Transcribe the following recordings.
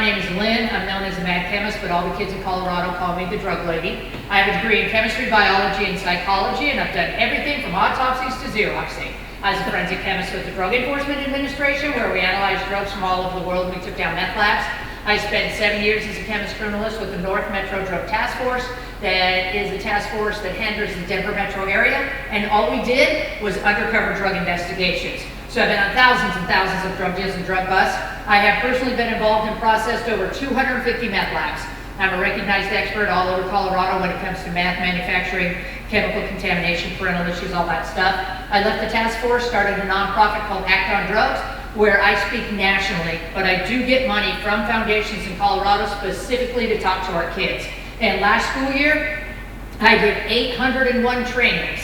name is Lynn. I'm known as a mad chemist, but all the kids in Colorado call me the drug lady. I have a degree in chemistry, biology, and psychology, and I've done everything from autopsies to Xeroxing. I was a forensic chemist with the Drug Enforcement Administration, where we analyzed drugs from all over the world and we took down meth labs. I spent 7 years as a chemist criminalist with the North Metro Drug Task Force. That is a task force that handles the Denver metro area, and all we did was undercover drug investigations. So I've been on thousands and thousands of drug deals and drug busts. I have personally been involved and processed over 250 meth labs. I'm a recognized expert all over Colorado when it comes to meth manufacturing, chemical contamination, parental issues, all that stuff. I left the task force, started a nonprofit called Act on Drugs, where I speak nationally, but I do get money from foundations in Colorado specifically to talk to our kids. And last school year, I did 801 trainings,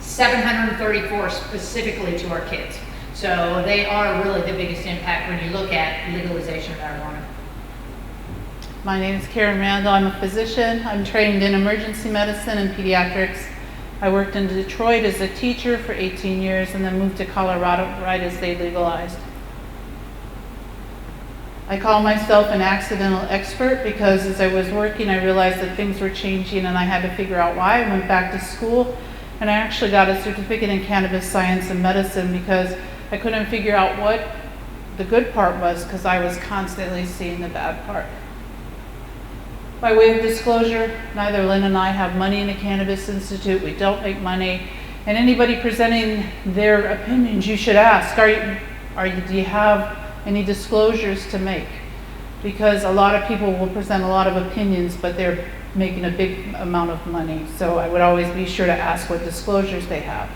734 specifically to our kids. So they are really the biggest impact when you look at legalization of marijuana. My name is Karen Randall. I'm a physician. I'm trained in emergency medicine and pediatrics. I worked in Detroit as a teacher for 18 years and then moved to Colorado right as they legalized. I call myself an accidental expert because as I was working, I realized that things were changing and I had to figure out why. I went back to school and I actually got a certificate in cannabis science and medicine because I couldn't figure out what the good part was because I was constantly seeing the bad part. By way of disclosure, neither Lynn and I have money in the Cannabis Institute. We don't make money. And anybody presenting their opinions, you should ask, do you have any disclosures to make? Because a lot of people will present a lot of opinions, but they're making a big amount of money. So I would always be sure to ask what disclosures they have.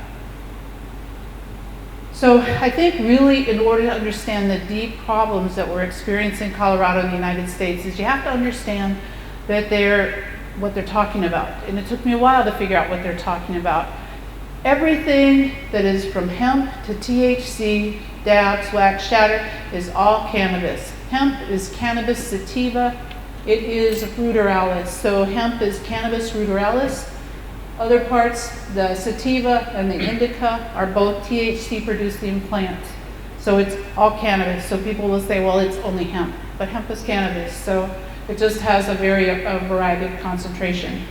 So I think really in order to understand the deep problems that we're experiencing in Colorado and the United States is you have to understand that what they're talking about. And it took me a while to figure out what they're talking about. Everything that is from hemp to THC, dabs, wax, shatter is all cannabis. Hemp is Cannabis sativa. It is ruderalis. So hemp is Cannabis ruderalis. Other parts, the sativa and the indica, are both THC producing plants. So it's all cannabis. So people will say, well, it's only hemp. But hemp is cannabis. So it just has a variety of concentration.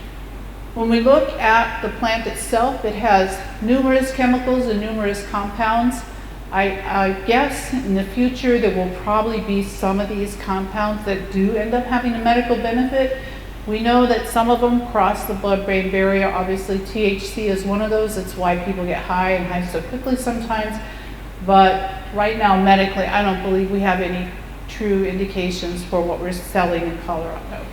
When we look at the plant itself, it has numerous chemicals and numerous compounds. I guess in the future there will probably be some of these compounds that do end up having a medical benefit. We know that some of them cross the blood-brain barrier. Obviously THC is one of those. It's why people get high and high so quickly sometimes. But right now medically, I don't believe we have any true indications for what we're selling in Colorado.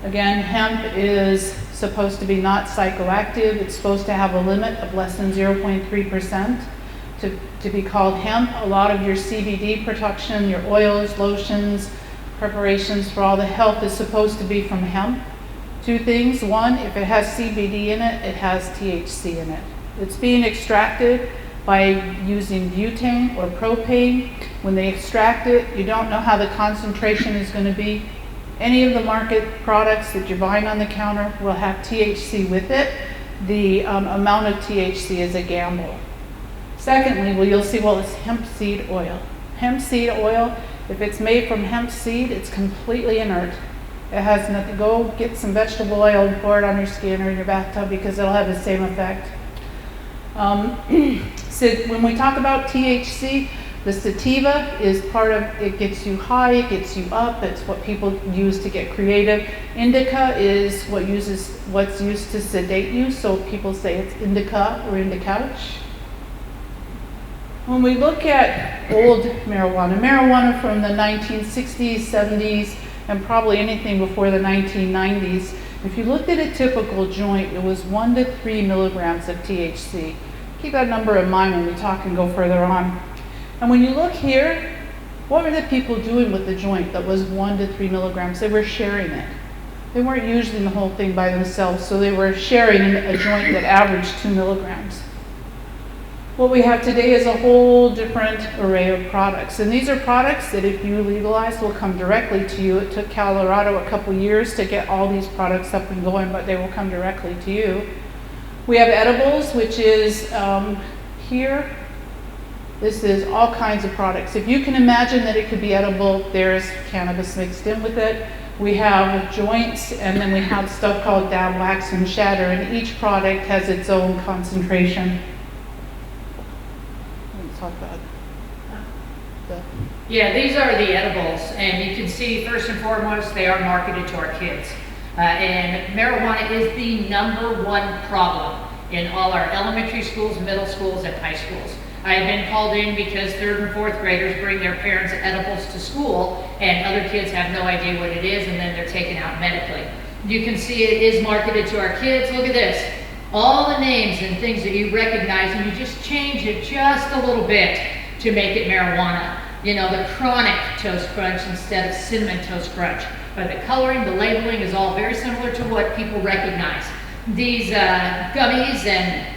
Again, hemp is supposed to be not psychoactive. It's supposed to have a limit of less than 0.3% to be called hemp. A lot of your CBD production, your oils, lotions, preparations for all the health is supposed to be from hemp. Two things. One, if it has CBD in it, it has THC in it. It's being extracted by using butane or propane. When they extract it, you don't know how the concentration is going to be. Any of the market products that you're buying on the counter will have THC with it. The amount of THC is a gamble. Secondly, well, you'll see, well, it's hemp seed oil. Hemp seed oil, if it's made from hemp seed, it's completely inert. It has nothing. Go get some vegetable oil and pour it on your skin or in your bathtub because it'll have the same effect. So when we talk about THC, the sativa is part of, it gets you high, it gets you up, it's what people use to get creative. Indica is what's used to sedate you, so people say it's indica or indicouch. When we look at old marijuana from the 1960s, 70s, and probably anything before the 1990s, if you looked at a typical joint, it was 1 to 3 milligrams of THC. Keep that number in mind when we talk and go further on. And when you look here, what were the people doing with the joint that was 1 to 3 milligrams? They were sharing it. They weren't using the whole thing by themselves, so they were sharing a joint that averaged 2 milligrams. What we have today is a whole different array of products. And these are products that if you legalize will come directly to you. It took Colorado a couple years to get all these products up and going, but they will come directly to you. We have edibles, which is here. This is all kinds of products. If you can imagine that it could be edible, there's cannabis mixed in with it. We have joints, and then we have stuff called dab, wax, and shatter, and each product has its own concentration. Let's talk about the... Yeah, these are the edibles, and you can see first and foremost they are marketed to our kids. And marijuana is the #1 problem in all our elementary schools, middle schools, and high schools. I have been called in because 3rd and 4th graders bring their parents edibles to school, and other kids have no idea what it is, and then they're taken out medically. You can see it is marketed to our kids. Look at this. All the names and things that you recognize, and you just change it just a little bit to make it marijuana. You know, the chronic toast crunch instead of cinnamon toast crunch. But the coloring, the labeling is all very similar to what people recognize. These gummies and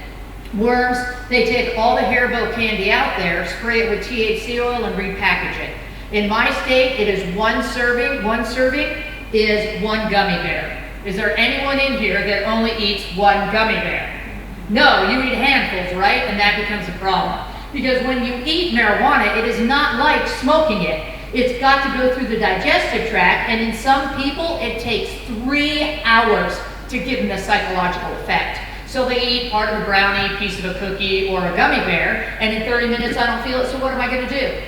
worms, they take all the Haribo candy out there, spray it with THC oil, and repackage it. In my state, it is 1 serving. 1 serving is 1 gummy bear. Is there anyone in here that only eats 1 gummy bear? No, you eat handfuls, right? And that becomes a problem. Because when you eat marijuana, it is not like smoking it. It's got to go through the digestive tract, and in some people, it takes 3 hours to give them the psychological effect. So they eat part of a brownie, piece of a cookie, or a gummy bear, and in 30 minutes I don't feel it, so what am I going to do?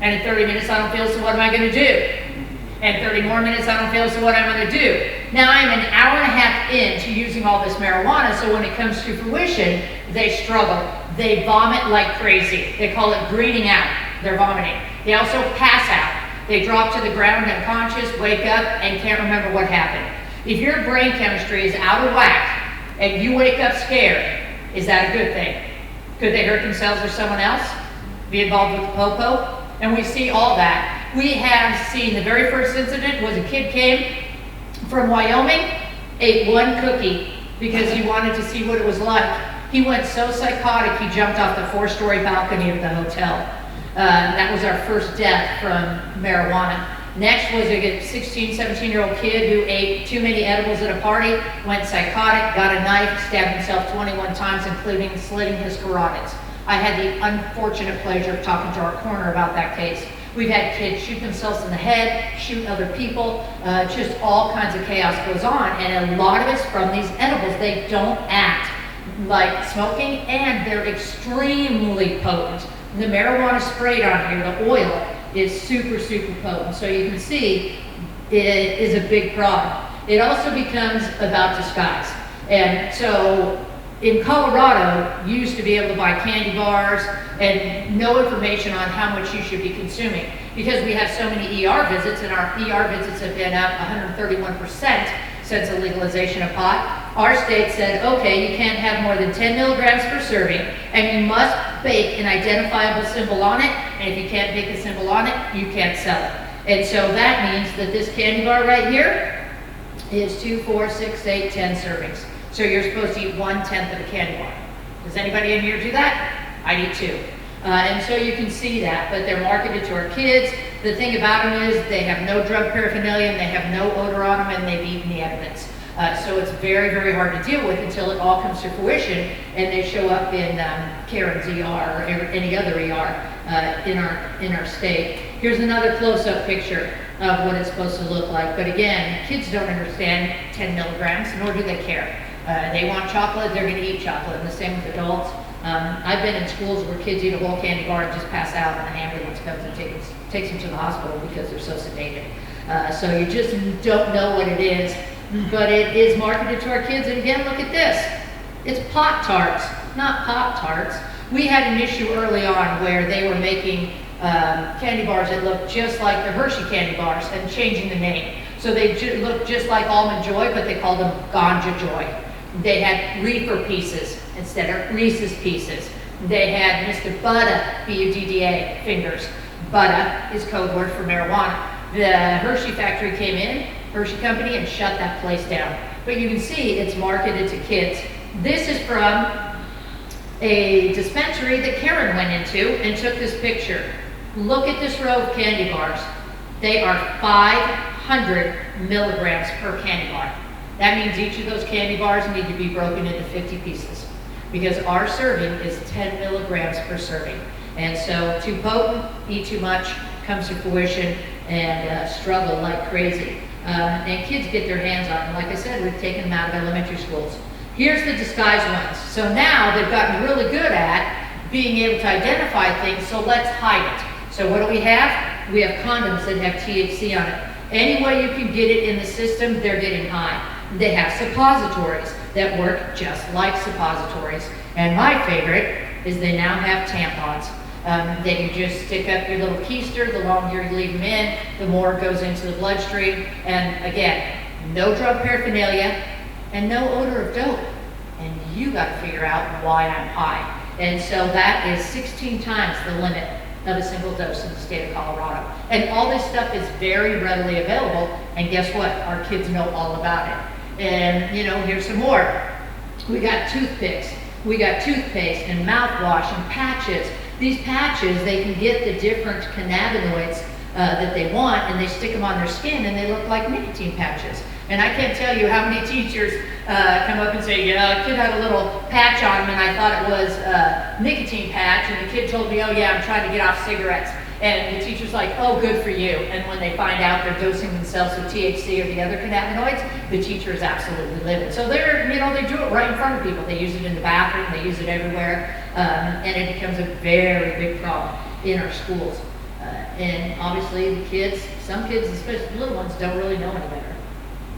And in 30 minutes I don't feel it, so what am I going to do? And 30 more minutes I don't feel it, so what am I going to do? Now I'm an hour and a half into using all this marijuana, so when it comes to fruition, they struggle. They vomit like crazy. They call it greening out. They're vomiting. They also pass out. They drop to the ground unconscious, wake up, and can't remember what happened. If your brain chemistry is out of whack, and you wake up scared, is that a good thing? Could they hurt themselves or someone else? Be involved with the popo? And we see all that. We have seen the very first incident was a kid came from Wyoming, ate 1 cookie because he wanted to see what it was like. He went so psychotic he jumped off the 4-story balcony of the hotel. That was our first death from marijuana. Next was a 16, 17-year-old kid who ate too many edibles at a party, went psychotic, got a knife, stabbed himself 21 times, including slitting his carotids. I had the unfortunate pleasure of talking to our coroner about that case. We've had kids shoot themselves in the head, shoot other people, just all kinds of chaos goes on, and a lot of it's from these edibles. They don't act like smoking, and they're extremely potent. The marijuana sprayed on here, the oil, is super, super potent. So you can see it is a big problem. It also becomes about disguise. And so in Colorado, you used to be able to buy candy bars and no information on how much you should be consuming. Because we have so many ER visits, and our ER visits have been up 131% since the legalization of pot, our state said, okay, you can't have more than 10 milligrams per serving, and you must bake an identifiable symbol on it, and if you can't bake a symbol on it, you can't sell it. And so that means that this candy bar right here is 2, 4, 6, 8, 10 servings. So you're supposed to eat 1/10 of a candy bar. Does anybody in here do that? I do too. And so you can see that, but they're marketed to our kids. The thing about them is they have no drug paraphernalia, and they have no odor on them, and they've eaten the evidence. So it's very, very hard to deal with until it all comes to fruition, and they show up in Karen's ER or any other ER in our state. Here's another close-up picture of what it's supposed to look like. But again, kids don't understand 10 milligrams, nor do they care. They want chocolate, they're going to eat chocolate, and the same with adults. I've been in schools where kids eat a whole candy bar and just pass out, and an ambulance comes and takes them to the hospital because they're so sedated. So you just don't know what it is, but it is marketed to our kids. And again, look at this. It's Pop-Tarts, not Pop-Tarts. We had an issue early on where they were making candy bars that looked just like the Hershey candy bars and changing the name. So they looked just like Almond Joy, but they called them Ganja Joy. They had reefer pieces instead of Reese's Pieces. They had Mr. Butta, B-U-D-D-A, fingers. Butta is code word for marijuana. The Hershey factory came in, Hershey Company, and shut that place down. But you can see it's marketed to kids. This is from a dispensary that Karen went into and took this picture. Look at this row of candy bars. They are 500 milligrams per candy bar. That means each of those candy bars need to be broken into 50 pieces, because our serving is 10 milligrams per serving. And so too potent, eat too much, comes to fruition, and struggle like crazy. And kids get their hands on them. Like I said, we've taken them out of elementary schools. Here's the disguised ones. So now they've gotten really good at being able to identify things, so let's hide it. So what do we have? We have condoms that have THC on it. Any way you can get it in the system, they're getting high. They have suppositories that work just like suppositories. And my favorite is they now have tampons. That you just stick up your little keister. The longer you leave them in, the more it goes into the bloodstream. And again, no drug paraphernalia and no odor of dope. And you got to figure out why I'm high. And so that is 16 times the limit of a single dose in the state of Colorado. And all this stuff is very readily available. And guess what? Our kids know all about it. And you know, here's some more. We got toothpicks, we got toothpaste and mouthwash and patches. These patches, they can get the different cannabinoids that they want, and they stick them on their skin, and they look like nicotine patches. And I can't tell you how many teachers come up and say, yeah, a kid had a little patch on him, and I thought it was a nicotine patch, and the kid told me, oh yeah, I'm trying to get off cigarettes. And the teacher's like, oh, good for you. And when they find out they're dosing themselves with THC or the other cannabinoids, the teacher is absolutely livid. So they're, you know, they do it right in front of people. They use it in the bathroom, they use it everywhere, and it becomes a very big problem in our schools. And obviously the kids, some kids, especially the little ones, don't really know any better.